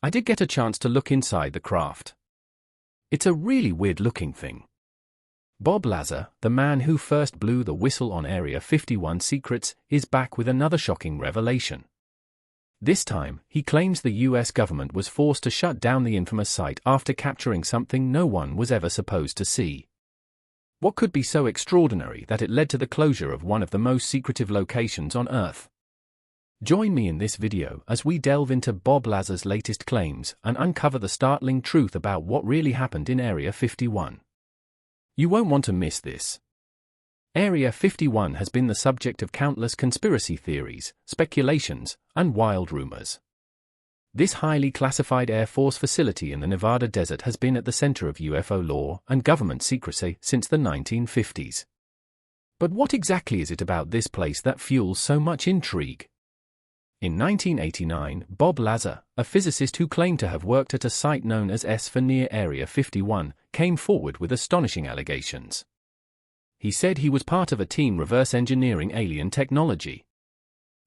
I did get a chance to look inside the craft. It's a really weird-looking thing. Bob Lazar, the man who first blew the whistle on Area 51 secrets, is back with another shocking revelation. This time, he claims the US government was forced to shut down the infamous site after capturing something no one was ever supposed to see. What could be so extraordinary that it led to the closure of one of the most secretive locations on Earth? Join me in this video as we delve into Bob Lazar's latest claims and uncover the startling truth about what really happened in Area 51. You won't want to miss this. Area 51 has been the subject of countless conspiracy theories, speculations, and wild rumors. This highly classified Air Force facility in the Nevada desert has been at the center of UFO lore and government secrecy since the 1950s. But what exactly is it about this place that fuels so much intrigue? In 1989, Bob Lazar, a physicist who claimed to have worked at a site known as S for near Area 51, came forward with astonishing allegations. He said he was part of a team reverse engineering alien technology.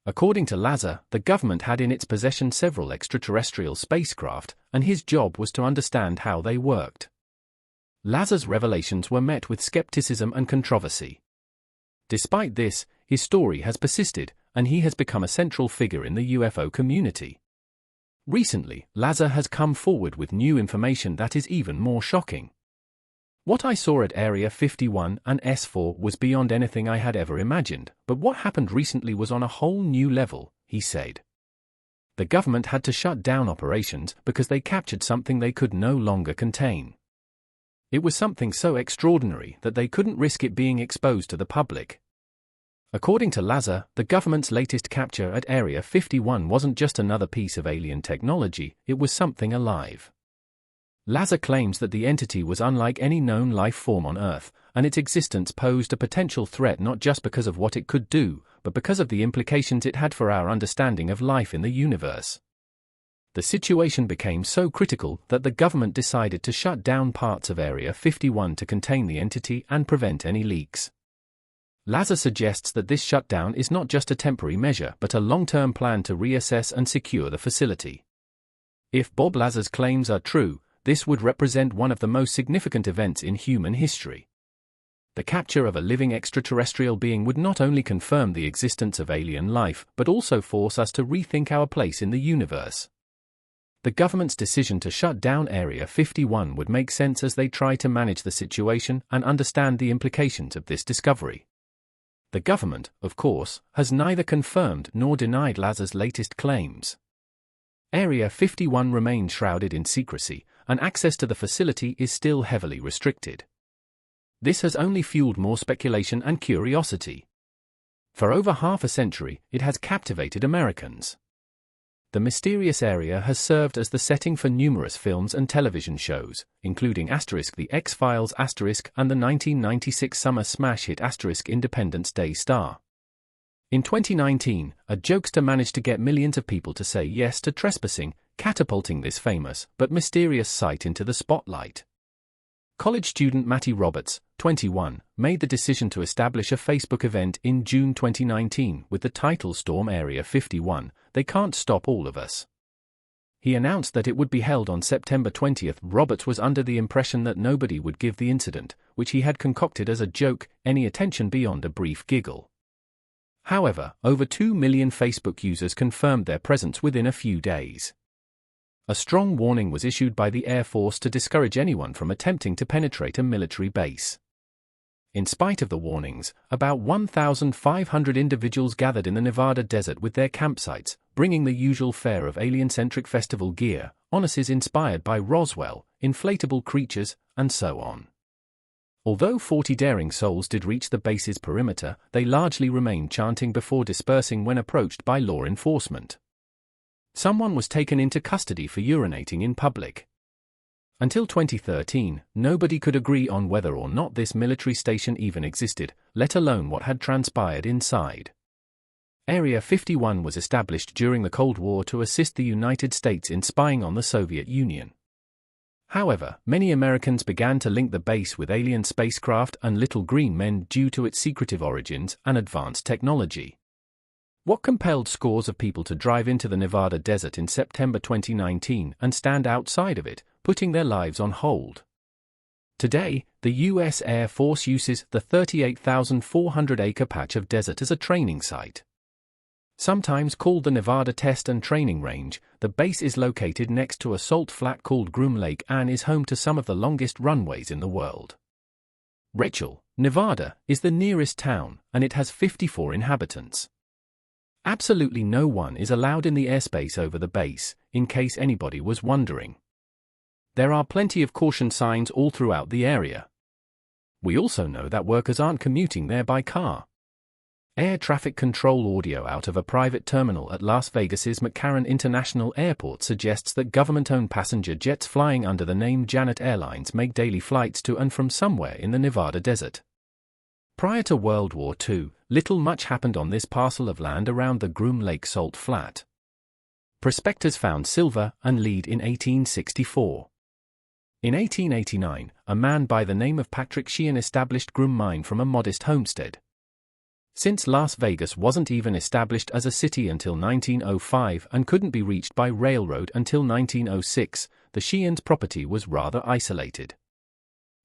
According to Lazar, the government had in its possession several extraterrestrial spacecraft, and his job was to understand how they worked. Lazar's revelations were met with skepticism and controversy. Despite this, his story has persisted, and he has become a central figure in the UFO community. Recently, Lazar has come forward with new information that is even more shocking. What I saw at Area 51 and S4 was beyond anything I had ever imagined, but what happened recently was on a whole new level, he said. The government had to shut down operations because they captured something they could no longer contain. It was something so extraordinary that they couldn't risk it being exposed to the public. According to Lazar, the government's latest capture at Area 51 wasn't just another piece of alien technology, it was something alive. Lazar claims that the entity was unlike any known life form on Earth, and its existence posed a potential threat not just because of what it could do, but because of the implications it had for our understanding of life in the universe. The situation became so critical that the government decided to shut down parts of Area 51 to contain the entity and prevent any leaks. Lazar suggests that this shutdown is not just a temporary measure but a long-term plan to reassess and secure the facility. If Bob Lazar's claims are true, this would represent one of the most significant events in human history. The capture of a living extraterrestrial being would not only confirm the existence of alien life but also force us to rethink our place in the universe. The government's decision to shut down Area 51 would make sense as they try to manage the situation and understand the implications of this discovery. The government, of course, has neither confirmed nor denied Lazar's latest claims. Area 51 remains shrouded in secrecy, and access to the facility is still heavily restricted. This has only fueled more speculation and curiosity. For over half a century, it has captivated Americans. The mysterious area has served as the setting for numerous films and television shows, including *The X-Files*, and the 1996 summer smash hit *Independence Day Star. In 2019, a jokester managed to get millions of people to say yes to trespassing, catapulting this famous but mysterious site into the spotlight. College student Matty Roberts, 21, made the decision to establish a Facebook event in June 2019 with the title Storm Area 51, They Can't Stop All of Us. He announced that it would be held on September 20th. Roberts was under the impression that nobody would give the incident, which he had concocted as a joke, any attention beyond a brief giggle. However, over 2 million Facebook users confirmed their presence within a few days. A strong warning was issued by the Air Force to discourage anyone from attempting to penetrate a military base. In spite of the warnings, about 1,500 individuals gathered in the Nevada desert with their campsites, bringing the usual fare of alien-centric festival gear, harnesses inspired by Roswell, inflatable creatures, and so on. Although 40 daring souls did reach the base's perimeter, they largely remained chanting before dispersing when approached by law enforcement. Someone was taken into custody for urinating in public. Until 2013, nobody could agree on whether or not this military station even existed, let alone what had transpired inside. Area 51 was established during the Cold War to assist the United States in spying on the Soviet Union. However, many Americans began to link the base with alien spacecraft and little green men due to its secretive origins and advanced technology. What compelled scores of people to drive into the Nevada desert in September 2019 and stand outside of it, putting their lives on hold? Today, the U.S. Air Force uses the 38,400-acre patch of desert as a training site. Sometimes called the Nevada Test and Training Range, the base is located next to a salt flat called Groom Lake and is home to some of the longest runways in the world. Rachel, Nevada, is the nearest town, and it has 54 inhabitants. Absolutely no one is allowed in the airspace over the base, in case anybody was wondering. There are plenty of caution signs all throughout the area. We also know that workers aren't commuting there by car. Air traffic control audio out of a private terminal at Las Vegas's McCarran International Airport suggests that government-owned passenger jets flying under the name Janet Airlines make daily flights to and from somewhere in the Nevada desert. Prior to World War II, little much happened on this parcel of land around the Groom Lake Salt Flat. Prospectors found silver and lead in 1864. In 1889, a man by the name of Patrick Sheehan established Groom Mine from a modest homestead. Since Las Vegas wasn't even established as a city until 1905 and couldn't be reached by railroad until 1906, the Sheehans' property was rather isolated.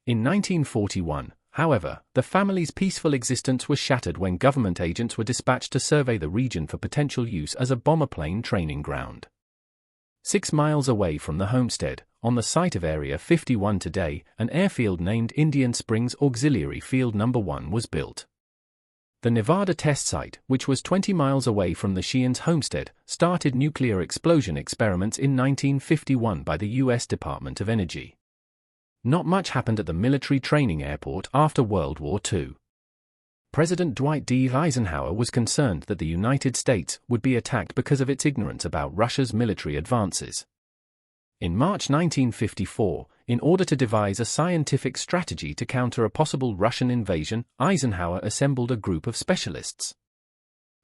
In 1941, however, the family's peaceful existence was shattered when government agents were dispatched to survey the region for potential use as a bomber plane training ground. 6 miles away from the homestead, on the site of Area 51 today, an airfield named Indian Springs Auxiliary Field No. 1 was built. The Nevada test site, which was 20 miles away from the Sheehans' homestead, started nuclear explosion experiments in 1951 by the U.S. Department of Energy. Not much happened at the military training airport after World War II. President Dwight D. Eisenhower was concerned that the United States would be attacked because of its ignorance about Russia's military advances. In March 1954, in order to devise a scientific strategy to counter a possible Russian invasion, Eisenhower assembled a group of specialists.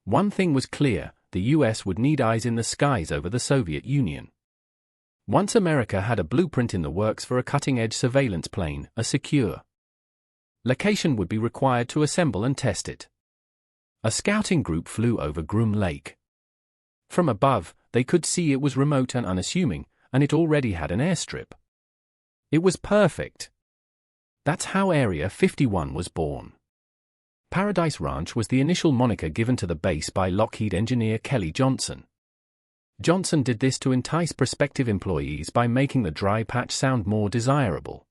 One thing was clear: the U.S. would need eyes in the skies over the Soviet Union. Once America had a blueprint in the works for a cutting-edge surveillance plane, a secure location would be required to assemble and test it. A scouting group flew over Groom Lake. From above, they could see it was remote and unassuming, and it already had an airstrip. It was perfect. That's how Area 51 was born. Paradise Ranch was the initial moniker given to the base by Lockheed engineer Kelly Johnson. Johnson did this to entice prospective employees by making the dry patch sound more desirable.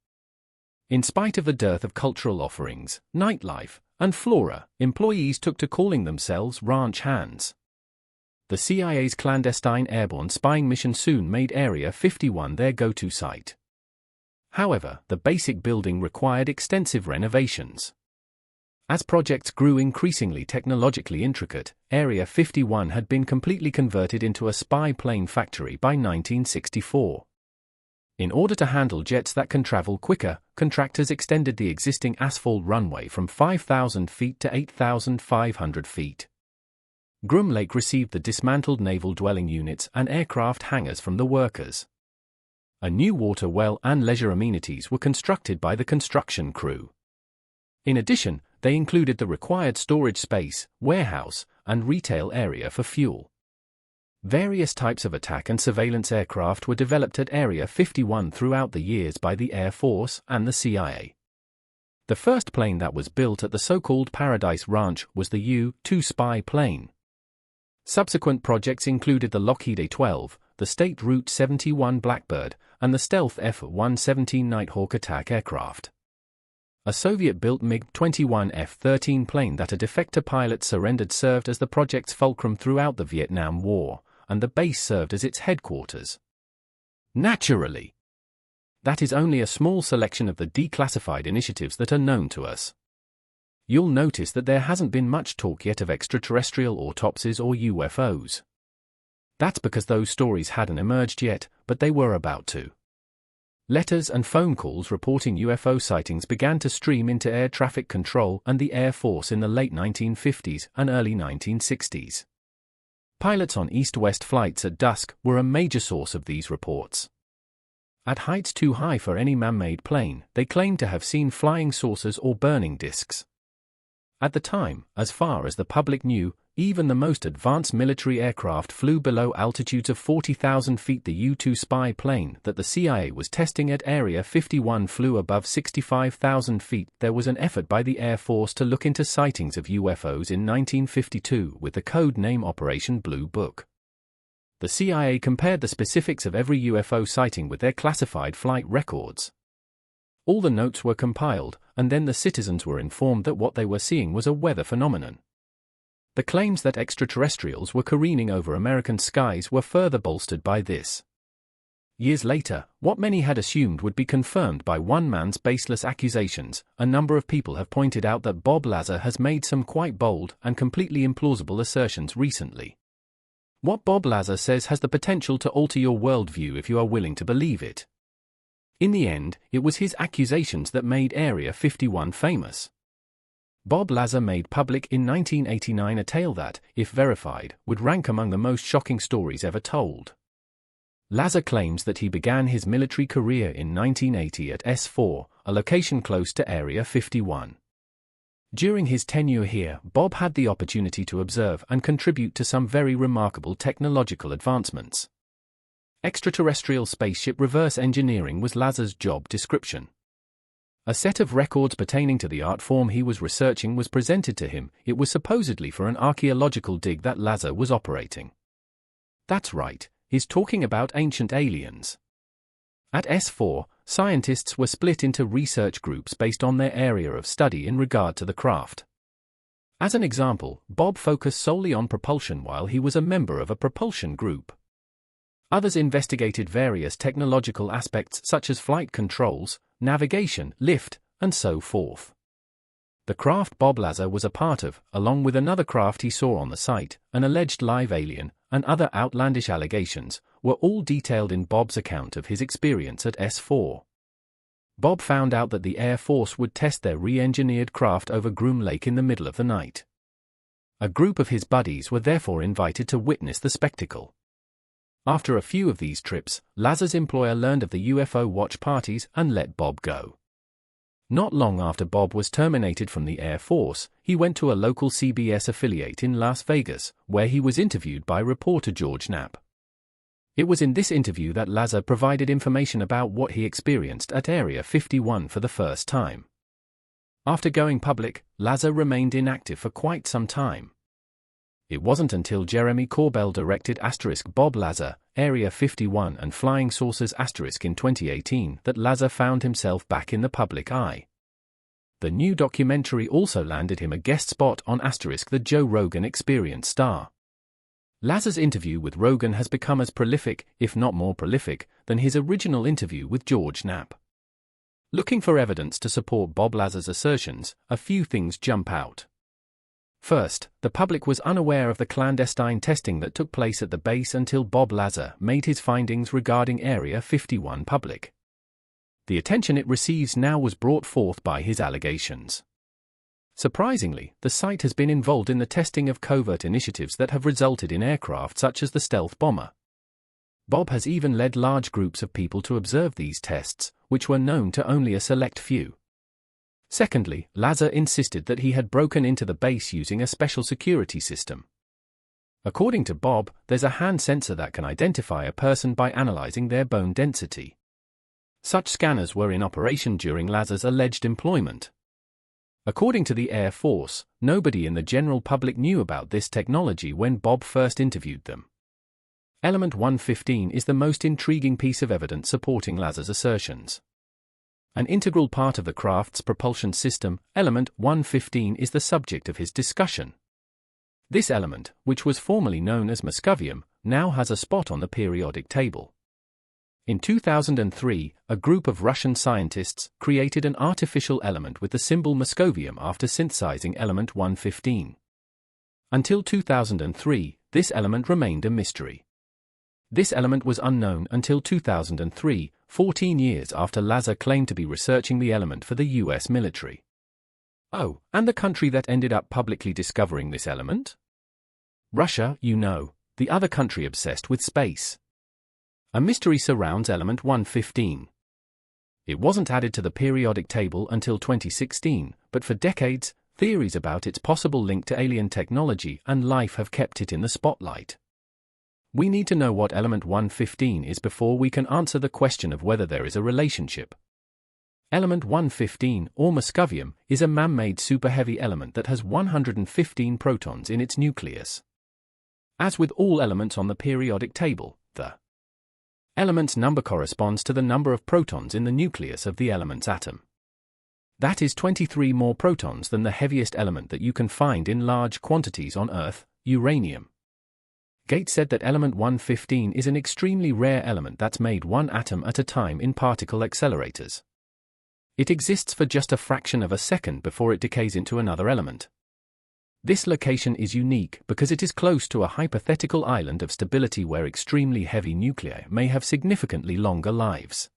In spite of the dearth of cultural offerings, nightlife, and flora, employees took to calling themselves ranch hands. The CIA's clandestine airborne spying mission soon made Area 51 their go-to site. However, the basic building required extensive renovations. As projects grew increasingly technologically intricate, Area 51 had been completely converted into a spy plane factory by 1964. In order to handle jets that can travel quicker, contractors extended the existing asphalt runway from 5,000 feet to 8,500 feet. Groom Lake received the dismantled naval dwelling units and aircraft hangars from the workers. A new water well and leisure amenities were constructed by the construction crew. In addition, they included the required storage space, warehouse, and retail area for fuel. Various types of attack and surveillance aircraft were developed at Area 51 throughout the years by the Air Force and the CIA. The first plane that was built at the so-called Paradise Ranch was the U-2 spy plane. Subsequent projects included the Lockheed A-12, the State Route 71 Blackbird, and the stealth F-117 Nighthawk attack aircraft. A Soviet-built MiG-21 F-13 plane that a defector pilot surrendered served as the project's fulcrum throughout the Vietnam War, and the base served as its headquarters. Naturally, that is only a small selection of the declassified initiatives that are known to us. You'll notice that there hasn't been much talk yet of extraterrestrial autopsies or UFOs. That's because those stories hadn't emerged yet, but they were about to. Letters and phone calls reporting UFO sightings began to stream into air traffic control and the Air Force in the late 1950s and early 1960s. Pilots on east-west flights at dusk were a major source of these reports. At heights too high for any man-made plane, they claimed to have seen flying saucers or burning discs. At the time, as far as the public knew, even the most advanced military aircraft flew below altitudes of 40,000 feet. The U-2 spy plane that the CIA was testing at Area 51 flew above 65,000 feet. There was an effort by the Air Force to look into sightings of UFOs in 1952 with the code name Operation Blue Book. The CIA compared the specifics of every UFO sighting with their classified flight records. All the notes were compiled, and then the citizens were informed that what they were seeing was a weather phenomenon. The claims that extraterrestrials were careening over American skies were further bolstered by this. Years later, what many had assumed would be confirmed by one man's baseless accusations. A number of people have pointed out that Bob Lazar has made some quite bold and completely implausible assertions recently. What Bob Lazar says has the potential to alter your worldview if you are willing to believe it. In the end, it was his accusations that made Area 51 famous. Bob Lazar made public in 1989 a tale that, if verified, would rank among the most shocking stories ever told. Lazar claims that he began his military career in 1980 at S4, a location close to Area 51. During his tenure here, Bob had the opportunity to observe and contribute to some very remarkable technological advancements. Extraterrestrial spaceship reverse engineering was Lazar's job description. A set of records pertaining to the art form he was researching was presented to him. It was supposedly for an archaeological dig that Lazar was operating. That's right, he's talking about ancient aliens. At S4, scientists were split into research groups based on their area of study in regard to the craft. As an example, Bob focused solely on propulsion while he was a member of a propulsion group. Others investigated various technological aspects such as flight controls, navigation, lift, and so forth. The craft Bob Lazar was a part of, along with another craft he saw on the site, an alleged live alien, and other outlandish allegations, were all detailed in Bob's account of his experience at S4. Bob found out that the Air Force would test their re-engineered craft over Groom Lake in the middle of the night. A group of his buddies were therefore invited to witness the spectacle. After a few of these trips, Lazar's employer learned of the UFO watch parties and let Bob go. Not long after Bob was terminated from the Air Force, he went to a local CBS affiliate in Las Vegas, where he was interviewed by reporter George Knapp. It was in this interview that Lazar provided information about what he experienced at Area 51 for the first time. After going public, Lazar remained inactive for quite some time. It wasn't until Jeremy Corbell directed Bob Lazar, Area 51 and Flying Saucers in 2018 that Lazar found himself back in the public eye. The new documentary also landed him a guest spot on the Joe Rogan Experience star. Lazar's interview with Rogan has become as prolific, if not more prolific, than his original interview with George Knapp. Looking for evidence to support Bob Lazar's assertions, a few things jump out. First, the public was unaware of the clandestine testing that took place at the base until Bob Lazar made his findings regarding Area 51 public. The attention it receives now was brought forth by his allegations. Surprisingly, the site has been involved in the testing of covert initiatives that have resulted in aircraft such as the stealth bomber. Bob has even led large groups of people to observe these tests, which were known to only a select few. Secondly, Lazar insisted that he had broken into the base using a special security system. According to Bob, there's a hand sensor that can identify a person by analyzing their bone density. Such scanners were in operation during Lazar's alleged employment. According to the Air Force, nobody in the general public knew about this technology when Bob first interviewed them. Element 115 is the most intriguing piece of evidence supporting Lazar's assertions. An integral part of the craft's propulsion system, Element 115 is the subject of his discussion. This element, which was formerly known as muscovium, now has a spot on the periodic table. In 2003, a group of Russian scientists created an artificial element with the symbol muscovium after synthesizing element 115. Until 2003, this element remained a mystery. This element was unknown until 2003, 14 years after Lazar claimed to be researching the element for the US military. Oh, and the country that ended up publicly discovering this element? Russia, you know, the other country obsessed with space. A mystery surrounds element 115. It wasn't added to the periodic table until 2016, but for decades, theories about its possible link to alien technology and life have kept it in the spotlight. We need to know what element 115 is before we can answer the question of whether there is a relationship. Element 115, or muscovium, is a man-made superheavy element that has 115 protons in its nucleus. As with all elements on the periodic table, the element's number corresponds to the number of protons in the nucleus of the element's atom. That is 23 more protons than the heaviest element that you can find in large quantities on Earth, uranium. Gates said that element 115 is an extremely rare element that's made one atom at a time in particle accelerators. It exists for just a fraction of a second before it decays into another element. This location is unique because it is close to a hypothetical island of stability where extremely heavy nuclei may have significantly longer lives.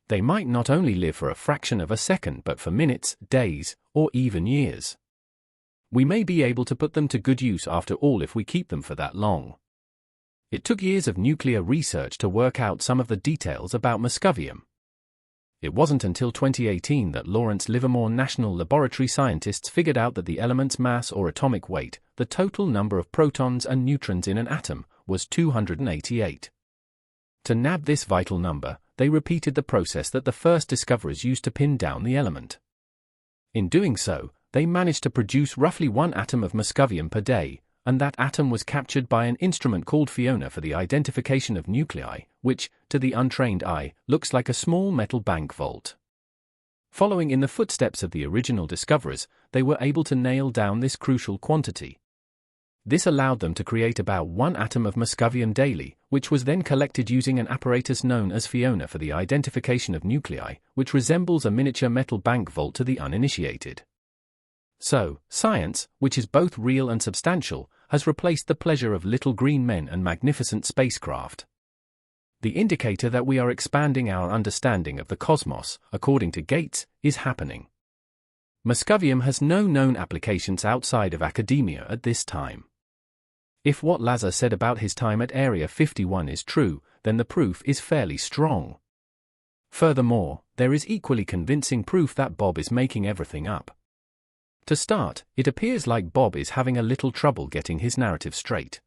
They might not only live for a fraction of a second but for minutes, days, or even years. We may be able to put them to good use after all if we keep them for that long. It took years of nuclear research to work out some of the details about muscovium. It wasn't until 2018 that Lawrence Livermore National Laboratory scientists figured out that the element's mass or atomic weight, the total number of protons and neutrons in an atom, was 288. To nab this vital number, they repeated the process that the first discoverers used to pin down the element. In doing so, they managed to produce roughly one atom of muscovium per day, and that atom was captured by an instrument called Fiona for the identification of nuclei, which, to the untrained eye, looks like a small metal bank vault. Following in the footsteps of the original discoverers, they were able to nail down this crucial quantity. This allowed them to create about one atom of muscovium daily, which was then collected using an apparatus known as Fiona for the identification of nuclei, which resembles a miniature metal bank vault to the uninitiated. So, science, which is both real and substantial, has replaced the pleasure of little green men and magnificent spacecraft. The indicator that we are expanding our understanding of the cosmos, according to Gates, is happening. Muscovium has no known applications outside of academia at this time. If what Lazar said about his time at Area 51 is true, then the proof is fairly strong. Furthermore, there is equally convincing proof that Bob is making everything up. To start, it appears like Bob is having a little trouble getting his narrative straight.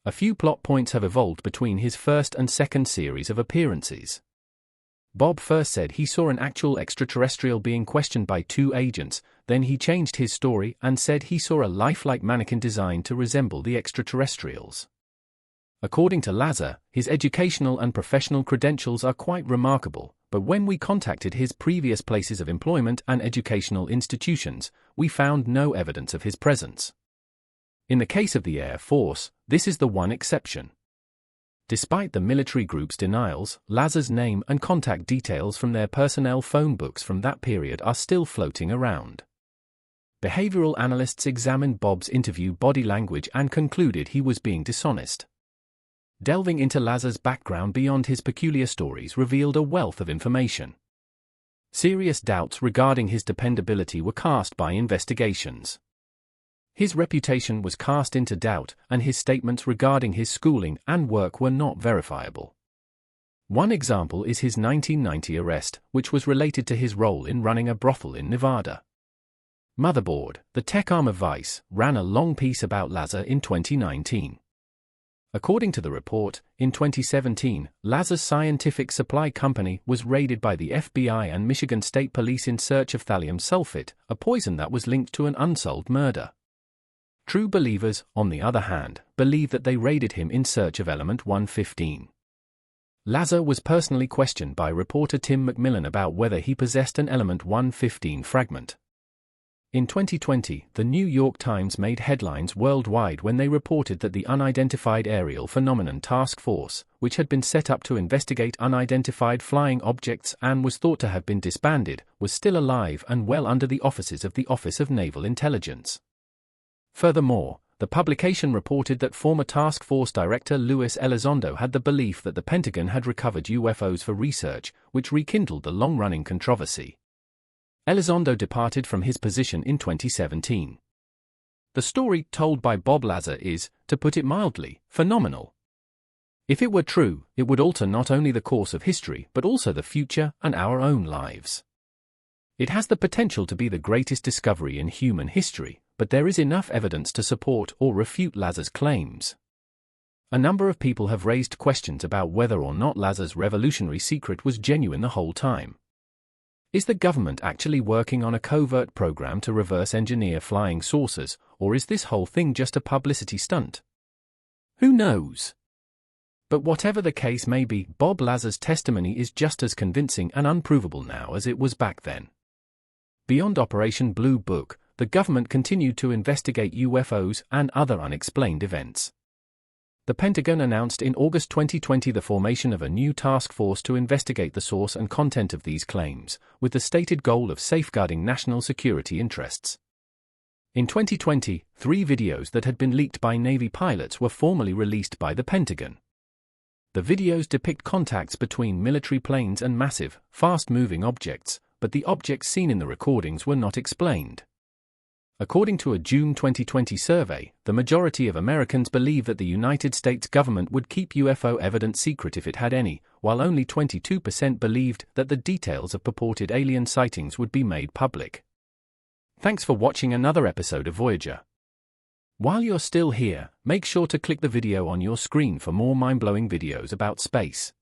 A few plot points have evolved between his first and second series of appearances. Bob first said he saw an actual extraterrestrial being questioned by two agents, then he changed his story and said he saw a lifelike mannequin designed to resemble the extraterrestrials. According to Lazar, his educational and professional credentials are quite remarkable, but when we contacted his previous places of employment and educational institutions, we found no evidence of his presence. In the case of the Air Force, this is the one exception. Despite the military group's denials, Lazar's name and contact details from their personnel phone books from that period are still floating around. Behavioral analysts examined Bob's interview body language and concluded he was being dishonest. Delving into Lazar's background beyond his peculiar stories revealed a wealth of information. Serious doubts regarding his dependability were cast by investigations. His reputation was cast into doubt, and his statements regarding his schooling and work were not verifiable. One example is his 1990 arrest, which was related to his role in running a brothel in Nevada. Motherboard, the tech arm of Vice, ran a long piece about Lazar in 2019. According to the report, in 2017, Lazar's scientific supply company was raided by the FBI and Michigan State Police in search of thallium sulfate, a poison that was linked to an unsolved murder. True believers, on the other hand, believe that they raided him in search of element 115. Lazar was personally questioned by reporter Tim McMillan about whether he possessed an element 115 fragment. In 2020, the New York Times made headlines worldwide when they reported that the Unidentified Aerial Phenomenon Task Force, which had been set up to investigate unidentified flying objects and was thought to have been disbanded, was still alive and well under the offices of the Office of Naval Intelligence. Furthermore, the publication reported that former Task Force Director Luis Elizondo had the belief that the Pentagon had recovered UFOs for research, which rekindled the long-running controversy. Elizondo departed from his position in 2017. The story told by Bob Lazar is, to put it mildly, phenomenal. If it were true, it would alter not only the course of history but also the future and our own lives. It has the potential to be the greatest discovery in human history, but there is enough evidence to support or refute Lazar's claims. A number of people have raised questions about whether or not Lazar's revolutionary secret was genuine the whole time. Is the government actually working on a covert program to reverse engineer flying saucers, or is this whole thing just a publicity stunt? Who knows? But whatever the case may be, Bob Lazar's testimony is just as convincing and unprovable now as it was back then. Beyond Operation Blue Book, the government continued to investigate UFOs and other unexplained events. The Pentagon announced in August 2020 the formation of a new task force to investigate the source and content of these claims, with the stated goal of safeguarding national security interests. In 2020, 3 videos that had been leaked by Navy pilots were formally released by the Pentagon. The videos depict contacts between military planes and massive, fast-moving objects, but the objects seen in the recordings were not explained. According to a June 2020 survey, the majority of Americans believe that the United States government would keep UFO evidence secret if it had any, while only 22% believed that the details of purported alien sightings would be made public. Thanks for watching another episode of Voyager. While you're still here, make sure to click the video on your screen for more mind-blowing videos about space.